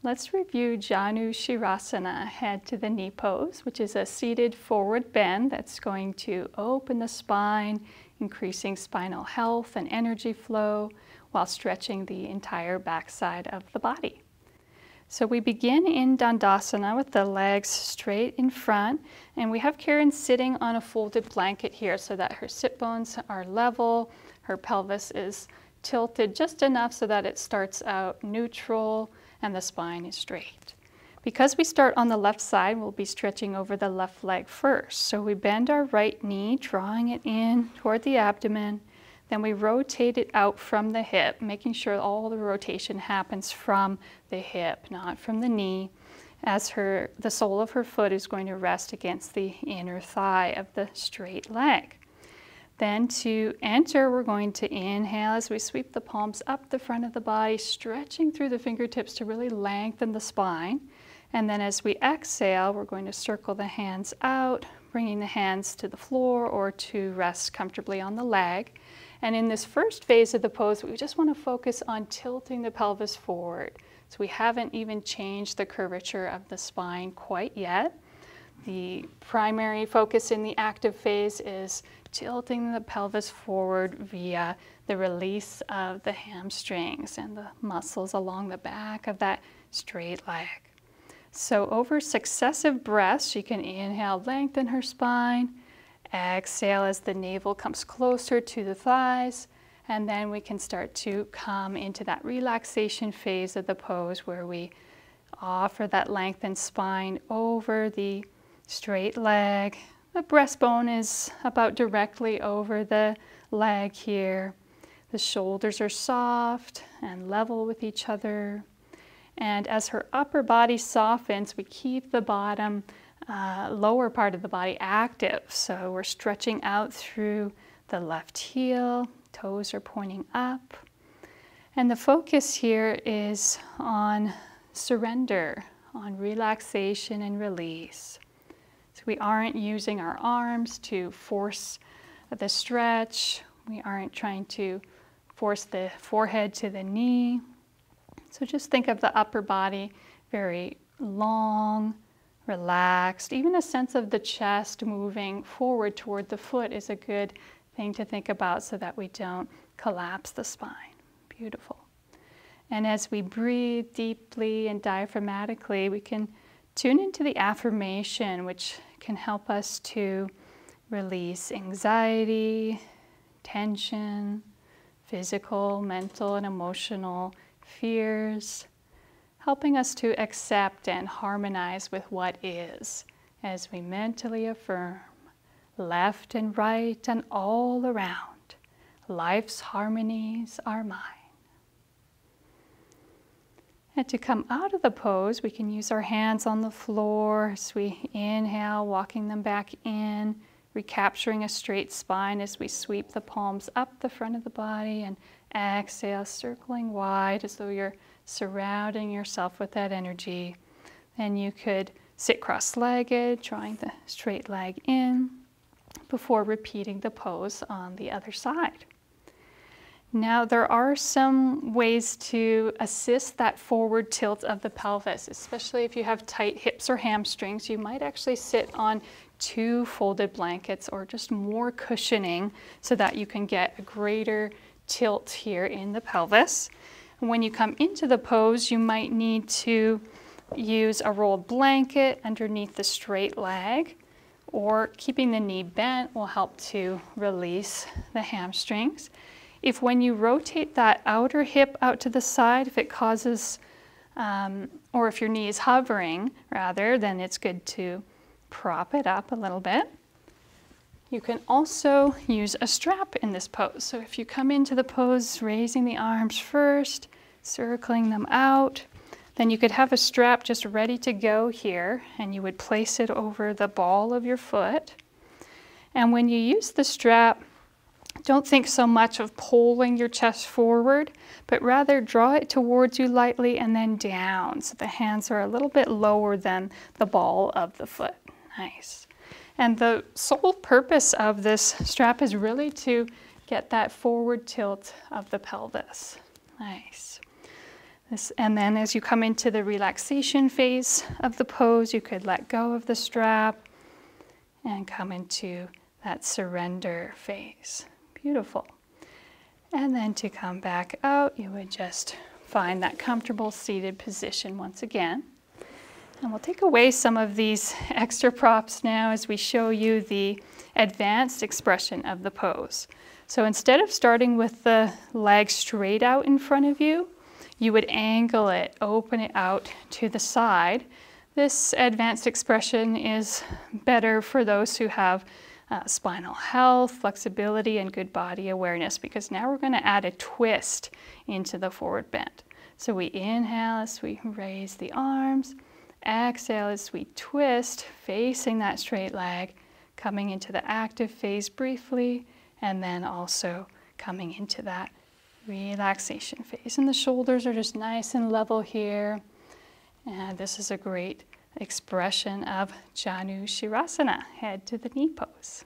let's review Janusirsasana, head to the knee pose, which is a seated forward bend that's going to open the spine, increasing spinal health and energy flow while stretching the entire backside of the body. So we begin in Dandasana with the legs straight in front, and we have Karen sitting on a folded blanket here so that her sit bones are level, her pelvis is tilted just enough so that it starts out neutral and the spine is straight. Because we start on the left side, we'll be stretching over the left leg first. So we bend our right knee, drawing it in toward the abdomen. Then we rotate it out from the hip, making sure all the rotation happens from the hip, not from the knee, as the sole of her foot is going to rest against the inner thigh of the straight leg. Then to enter, we're going to inhale as we sweep the palms up the front of the body, stretching through the fingertips to really lengthen the spine. And then as we exhale, we're going to circle the hands out, bringing the hands to the floor or to rest comfortably on the leg. And in this first phase of the pose, we just want to focus on tilting the pelvis forward. So we haven't even changed the curvature of the spine quite yet. The primary focus in the active phase is tilting the pelvis forward via the release of the hamstrings and the muscles along the back of that straight leg. So over successive breaths, she can inhale, lengthen her spine, exhale as the navel comes closer to the thighs, and then we can start to come into that relaxation phase of the pose where we offer that lengthened spine over the straight leg. The breastbone is about directly over the leg here. The shoulders are soft and level with each other. And as her upper body softens, we keep the bottom lower part of the body active. So we're stretching out through the left heel, toes are pointing up. And the focus here is on surrender, on relaxation and release. So we aren't using our arms to force the stretch. We aren't trying to force the forehead to the knee. So just think of the upper body very long, relaxed. Even a sense of the chest moving forward toward the foot is a good thing to think about so that we don't collapse the spine. Beautiful. And as we breathe deeply and diaphragmatically, we can tune into the affirmation, which can help us to release anxiety, tension, physical, mental, and emotional fears, helping us to accept and harmonize with what is as we mentally affirm left and right and all around. Life's harmonies are mine. And to come out of the pose, we can use our hands on the floor as we inhale, walking them back in, recapturing a straight spine as we sweep the palms up the front of the body, and exhale, circling wide as though you're surrounding yourself with that energy. Then you could sit cross-legged, drawing the straight leg in before repeating the pose on the other side. Now there are some ways to assist that forward tilt of the pelvis, especially if you have tight hips or hamstrings. You might actually sit on 2 folded blankets or just more cushioning so that you can get a greater tilt here in the pelvis. And when you come into the pose, you might need to use a rolled blanket underneath the straight leg, or keeping the knee bent will help to release the hamstrings. If when you rotate that outer hip out to the side, if it causes, or if your knee is hovering rather, then it's good to prop it up a little bit. You can also use a strap in this pose. So if you come into the pose, raising the arms first, circling them out, then you could have a strap just ready to go here, and you would place it over the ball of your foot. And when you use the strap, don't think so much of pulling your chest forward, but rather draw it towards you lightly and then down. So the hands are a little bit lower than the ball of the foot. Nice. And the sole purpose of this strap is really to get that forward tilt of the pelvis. Nice. And then as you come into the relaxation phase of the pose, you could let go of the strap and come into that surrender phase. Beautiful. And then to come back out, you would just find that comfortable seated position once again. And we'll take away some of these extra props now as we show you the advanced expression of the pose. So instead of starting with the leg straight out in front of you, you would angle it, open it out to the side. This advanced expression is better for those who have spinal health, flexibility, and good body awareness, because now we're going to add a twist into the forward bend. So we inhale as we raise the arms, exhale as we twist, facing that straight leg, coming into the active phase briefly, and then also coming into that relaxation phase. And the shoulders are just nice and level here. And this is a great expression of Janusirsasana, head to the knee pose.